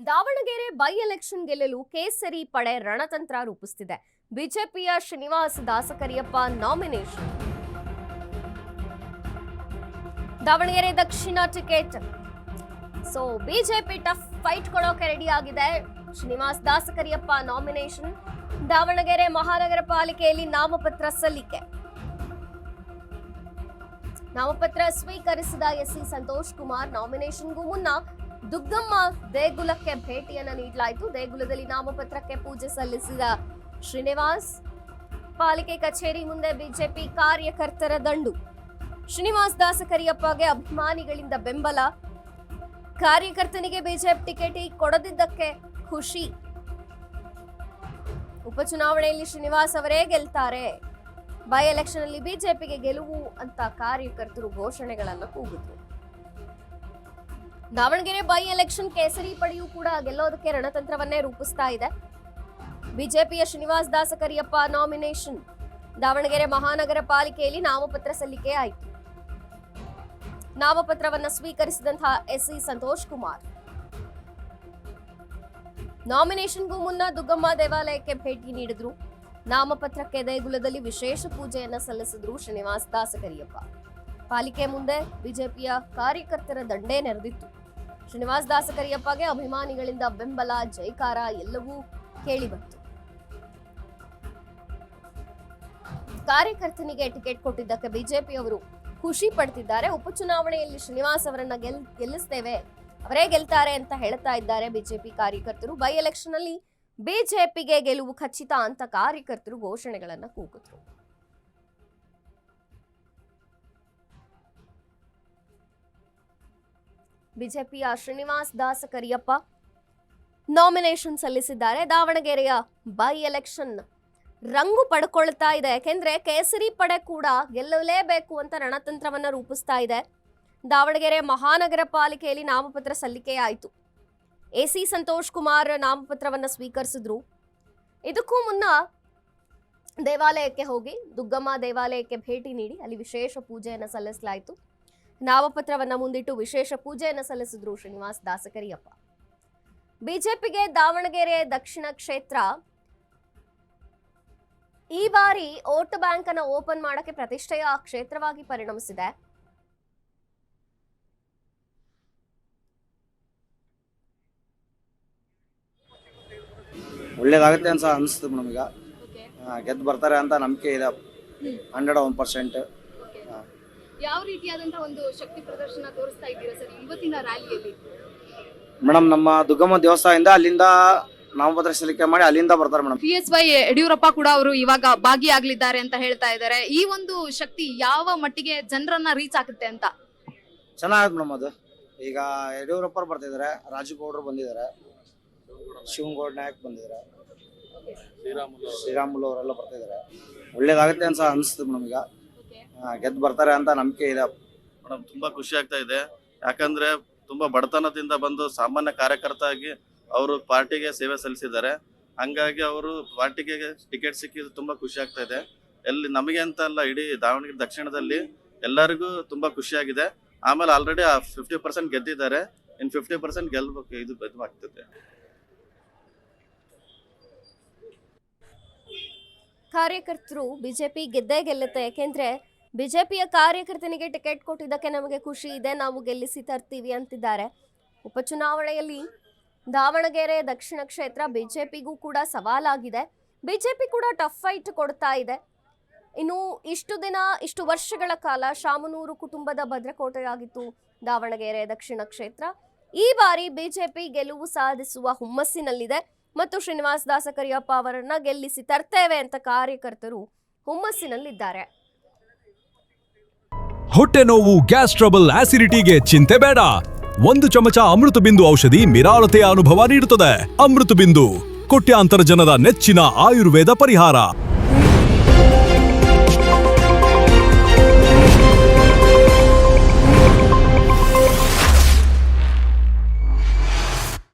Davanagere by election ಗೆಲ್ಲಲು ಕೇಸರಿ ಪಡೆ ರಣತಂತ್ರ ರೂಪಿಸುತ್ತಿದೆ. ಬಿಜೆಪಿಯ ಶ್ರೀನಿವಾಸ್ ದಾಸಕರಿಯಪ್ಪ ನಾಮಿನೇಷನ್. ದಾವಣಗೆರೆ ದಕ್ಷಿಣ ಟಿಕೆಟ್. ಬಿಜೆಪಿ ಟಫ್ ಫೈಟ್ ಕೊಡೋಕೆ ರೆಡಿ ಆಗಿದೆ. ಶ್ರೀನಿವಾಸ್ ದಾಸಕರಿಯಪ್ಪ ನಾಮಿನೇಷನ್. ದಾವಣಗೆರೆ ಮಹಾನಗರ ಪಾಲಿಕೆಯಲ್ಲಿ ನಾಮಪತ್ರ ಸಲ್ಲಿಕೆ. ನಾಮಪತ್ರ ಸ್ವೀಕರಿಸಿದ ಎಸ್ಸಿ ಸಂತೋಷ್ ಕುಮಾರ್. ನಾಮಿನೇಷನ್ಗೂ ಮುನ್ನ ದುಗ್ಗಮ್ಮ ದೇಗುಲಕ್ಕೆ ಭೇಟಿಯನ್ನ ನೀಡಲಾಯಿತು. ದೇಗುಲದಲ್ಲಿ ನಾಮಪತ್ರಕ್ಕೆ ಪೂಜೆ ಸಲ್ಲಿಸಿದ ಶ್ರೀನಿವಾಸ್. ಪಾಲಿಕೆ ಕಚೇರಿ ಮುಂದೆ ಬಿಜೆಪಿ ಕಾರ್ಯಕರ್ತರ ದಂಡು. ಶ್ರೀನಿವಾಸ್ ದಾಸಕರಿಯಪ್ಪಗೆ ಅಭಿಮಾನಿಗಳಿಂದ ಬೆಂಬಲ. ಕಾರ್ಯಕರ್ತನಿಗೆ ಬಿಜೆಪಿ ಟಿಕೆಟ್ ಕೊಡದಿದ್ದಕ್ಕೆ ಖುಷಿ. ಉಪಚುನಾವಣೆಯಲ್ಲಿ ಶ್ರೀನಿವಾಸ್ ಅವರೇ ಗೆಲ್ತಾರೆ. ಬೈ ಎಲೆಕ್ಷನ್ ಅಲ್ಲಿ ಬಿಜೆಪಿಗೆ ಗೆಲುವು ಅಂತ ಕಾರ್ಯಕರ್ತರು ಘೋಷಣೆಗಳನ್ನು ಕೂಗಿದ್ರು. ದಾವಣಗೆರೆ ಬೈ ಎಲೆಕ್ಷನ್ ಕೇಸರಿ ಪಡೆಯೂ ಕೂಡ ಗೆಲ್ಲೋದಕ್ಕೆ ರಣತಂತ್ರವನ್ನೇ ರೂಪಿಸ್ತಾ ಇದೆ. ಬಿಜೆಪಿಯ ಶ್ರೀನಿವಾಸ್ ದಾಸಕರಿಯಪ್ಪ ನಾಮಿನೇಷನ್. ದಾವಣಗೆರೆ ಮಹಾನಗರ ಪಾಲಿಕೆಯಲ್ಲಿ ನಾಮಪತ್ರ ಸಲ್ಲಿಕೆ ಆಯಿತು. ನಾಮಪತ್ರವನ್ನ ಸ್ವೀಕರಿಸಿದಂತಹ ಎಸ್ಸಿ ಸಂತೋಷ್ ಕುಮಾರ್. ನಾಮಿನೇಷನ್ಗೂ ಮುನ್ನ ದುಗ್ಗಮ್ಮ ದೇವಾಲಯಕ್ಕೆ ಭೇಟಿ ನೀಡಿದ್ರು. ನಾಮಪತ್ರಕ್ಕೆ ದೇಗುಲದಲ್ಲಿ ವಿಶೇಷ ಪೂಜೆಯನ್ನ ಸಲ್ಲಿಸಿದ್ರು ಶ್ರೀನಿವಾಸ್ ದಾಸಕರಿಯಪ್ಪ. ಪಾಲಿಕೆ ಮುಂದೆ ಬಿಜೆಪಿಯ ಕಾರ್ಯಕರ್ತರ ದಂಡೇ ನೆರೆದಿತ್ತು. ಶ್ರೀನಿವಾಸ್ ದಾಸಕರಿಯಪ್ಪಗೆ ಅಭಿಮಾನಿಗಳಿಂದ ಬೆಂಬಲ, ಜೈಕಾರ ಎಲ್ಲವೂ ಕೇಳಿಬಂತು. ಕಾರ್ಯಕರ್ತನಿಗೆ ಟಿಕೆಟ್ ಕೊಟ್ಟಿದ್ದಕ್ಕೆ ಬಿಜೆಪಿಯವರು ಖುಷಿ ಪಡ್ತಿದ್ದಾರೆ. ಉಪಚುನಾವಣೆಯಲ್ಲಿ ಶ್ರೀನಿವಾಸ್ ಅವರನ್ನ ಗೆಲ್ಲಿಸ್ತೇವೆ, ಅವರೇ ಗೆಲ್ತಾರೆ ಅಂತ ಹೇಳ್ತಾ ಇದ್ದಾರೆ ಬಿಜೆಪಿ ಕಾರ್ಯಕರ್ತರು. ಬೈ ಎಲೆಕ್ಷನ್ ಅಲ್ಲಿ ಬಿಜೆಪಿಗೆ ಗೆಲುವು ಖಚಿತ ಅಂತ ಕಾರ್ಯಕರ್ತರು ಘೋಷಣೆಗಳನ್ನ ಕೂಗಿದ್ರು. ಬಿಜೆಪಿಯ ಶ್ರೀನಿವಾಸ್ ದಾಸಕರಿಯಪ್ಪ ನಾಮಿನೇಷನ್ ಸಲ್ಲಿಸಿದ್ದಾರೆ. ದಾವಣಗೆರೆಯ ಬೈ ಎಲೆಕ್ಷನ್ ರಂಗು ಪಡ್ಕೊಳ್ತಾ ಇದೆ. ಯಾಕೆಂದ್ರೆ ಕೇಸರಿ ಪಡೆ ಕೂಡ ಗೆಲ್ಲಲೇಬೇಕು ಅಂತ ರಣತಂತ್ರವನ್ನ ರೂಪಿಸ್ತಾ ಇದೆ. ದಾವಣಗೆರೆ ಮಹಾನಗರ ಪಾಲಿಕೆಯಲ್ಲಿ ನಾಮಪತ್ರ ಸಲ್ಲಿಕೆಯಾಯಿತು. ಎಸಿ ಸಂತೋಷ್ ಕುಮಾರ್ ನಾಮಪತ್ರವನ್ನ ಸ್ವೀಕರಿಸಿದ್ರು. ಇದಕ್ಕೂ ಮುನ್ನ ದೇವಾಲಯಕ್ಕೆ ಹೋಗಿ ದುಗ್ಗಮ್ಮ ದೇವಾಲಯಕ್ಕೆ ಭೇಟಿ ನೀಡಿ ಅಲ್ಲಿ ವಿಶೇಷ ಪೂಜೆಯನ್ನು ಸಲ್ಲಿಸಲಾಯಿತು. ನಾಮಪತ್ರವನ್ನ ಮುಂದಿಟ್ಟು ವಿಶೇಷ ಪೂಜೆಯನ್ನು ಸಲ್ಲಿಸಿದ್ರು ಶ್ರೀನಿವಾಸ್ ದಾಸಕರಿಯಪ್ಪ. ಬಿಜೆಪಿಗೆ ದಾವಣಗೆರೆ ದಕ್ಷಿಣ ಕ್ಷೇತ್ರ ಈ ಬಾರಿ ವೋಟ್ ಬ್ಯಾಂಕ್ ಅನ್ನು ಓಪನ್ ಮಾಡಕ್ಕೆ ಪ್ರತಿಷ್ಠೆಯ ಕ್ಷೇತ್ರವಾಗಿ ಪರಿಣಮಿಸಿದೆ. ಒಳ್ಳೇದಾಗುತ್ತೆ ಅಂತ ಅನಿಸ್ತದೆ ಮೇಡಮ್. ಈಗ ಗೆದ್ದು ಬರ್ತಾರೆ ಅಂತ ನಂಬಿಕೆ ಇದೆ. 101%. ಯಾವ ರೀತಿಯಾದಂತಹ ಒಂದು ಶಕ್ತಿ ಪ್ರದರ್ಶನ ತೋರಿಸ್ತಾ ಇದ್ದೀರಾ ಸರ್ ಇವತ್ತಿನ ರ್ಯಾಲಿಯಲ್ಲಿ? ಮೇಡಮ್, ನಮ್ಮ ದುಗ್ಗಮ್ಮ ದೇವಸ್ಥಾನದಿಂದ ಅಲ್ಲಿಂದ ನಾಮಪತ್ರ ಸಲ್ಲಿಕೆ ಮಾಡಿ ಅಲ್ಲಿಂದ ಬರ್ತಾರೆ ಮೇಡಮ್. PSY ಯಡಿಯೂರಪ್ಪ ಕೂಡ ಅವರು ಇವಾಗ ಭಾಗಿಯಾಗಲಿದ್ದಾರೆ ಅಂತ ಹೇಳ್ತಾ ಇದ್ದಾರೆ. ಈ ಒಂದು ಶಕ್ತಿ ಯಾವ ಮಟ್ಟಿಗೆ ಜನರನ್ನ ರೀಚ್ ಆಗುತ್ತೆ ಅಂತ? ಚೆನ್ನಾಗಿದೆ ಮೇಡಮ್. ಅದು ಈಗ ಯಡಿಯೂರಪ್ಪ ಬರ್ತಿದ್ದಾರೆ, ರಾಜಗೌಡರು ಬಂದಿದ್ದಾರೆ, ಶಿವಗೌಡ ನಾಯಕ್ ಬಂದಿದ್ದಾರೆ, ಶ್ರೀರಾಮುಲು ಅವರೆಲ್ಲ ಬರ್ತಿದ್ದಾರೆ. ಒಳ್ಳೇದಾಗುತ್ತೆ ಅಂತ ಅನಿಸ್ತದೆ ಮೇಡಮ್. ಈಗ ಗೆದ್ದು ಬರ್ತಾರೆ ಅಂತ ನಂಬಿಕೆ ಇದೆ ಮೇಡಮ್. ತುಂಬಾ ಖುಷಿ ಆಗ್ತಾ ಇದೆ. ಯಾಕಂದ್ರೆ ತುಂಬಾ ಬಡತನದಿಂದ ಬಂದು ಸಾಮಾನ್ಯ ಕಾರ್ಯಕರ್ತ ಆಗಿ ಅವರು ಪಾರ್ಟಿಗೆ ಸೇವೆ ಸಲ್ಲಿಸಿದ್ದಾರೆ. ಹಂಗಾಗಿ ಅವರು ಪಾರ್ಟಿಗೆ ಟಿಕೆಟ್ ಸಿಕ್ಕಿದ್ದು ತುಂಬಾ ಖುಷಿ ಆಗ್ತಾ ಇದೆ. ಎಲ್ಲಿ ನಮಗೆ ಅಂತ ಅಲ್ಲ, ಇಡೀ ದಾವಣಗೆರೆ ದಕ್ಷಿಣದಲ್ಲಿ ಎಲ್ಲರಿಗೂ ತುಂಬಾ ಖುಷಿಯಾಗಿದೆ. ಆಮೇಲೆ ಆಲ್ರೆಡಿ 50% ಗೆದ್ದಿದ್ದಾರೆ. ಇನ್ 50% ಗೆಲ್ಬೇಕು, ಇದು ಆಗ್ತದೆ. ಕಾರ್ಯಕರ್ತರು ಬಿಜೆಪಿ ಗೆದ್ದೇ ಗೆಲ್ಲುತ್ತೆ. ಯಾಕೆಂದ್ರೆ ಬಿಜೆಪಿಯ ಕಾರ್ಯಕರ್ತನಿಗೆ ಟಿಕೆಟ್ ಕೊಟ್ಟಿದ್ದಕ್ಕೆ ನಮಗೆ ಖುಷಿ ಇದೆ, ನಾವು ಗೆಲ್ಲಿಸಿ ತರ್ತೀವಿ ಅಂತಿದ್ದಾರೆ. ಉಪಚುನಾವಣೆಯಲ್ಲಿ ದಾವಣಗೆರೆ ದಕ್ಷಿಣ ಕ್ಷೇತ್ರ ಬಿಜೆಪಿಗೂ ಕೂಡ ಸವಾಲಾಗಿದೆ. ಬಿಜೆಪಿ ಕೂಡ ಟಫ್ ಫೈಟ್ ಕೊಡ್ತಾ ಇದೆ. ಇನ್ನು ಇಷ್ಟು ವರ್ಷಗಳ ಕಾಲ ಶಾಮನೂರು ಕುಟುಂಬದ ಭದ್ರಕೋಟೆಯಾಗಿತ್ತು ದಾವಣಗೆರೆ ದಕ್ಷಿಣ ಕ್ಷೇತ್ರ. ಈ ಬಾರಿ ಬಿಜೆಪಿ ಗೆಲುವು ಸಾಧಿಸುವ ಹುಮ್ಮಸ್ಸಿನಲ್ಲಿದೆ ಮತ್ತು ಶ್ರೀನಿವಾಸ್ ದಾಸಕರಿಯಪ್ಪ ಅವರನ್ನ ಗೆಲ್ಲಿಸಿ ತರ್ತೇವೆ ಅಂತ ಕಾರ್ಯಕರ್ತರು ಹುಮ್ಮಸ್ಸಿನಲ್ಲಿದ್ದಾರೆ. ಹೊಟ್ಟೆ ನೋವು, ಗ್ಯಾಸ್ ಟ್ರಬಲ್, ಆಸಿಡಿಟಿಗೆ ಚಿಂತೆ ಬೇಡ. 1 ಚಮಚ ಅಮೃತ ಬಿಂದು ಔಷಧಿ ನಿರಾಳತೆಯ ಅನುಭವ ನೀಡುತ್ತದೆ. ಅಮೃತ ಬಿಂದು, ಕೋಟ್ಯಾಂತರ ಜನರ ನೆಚ್ಚಿನ ಆಯುರ್ವೇದ ಪರಿಹಾರ.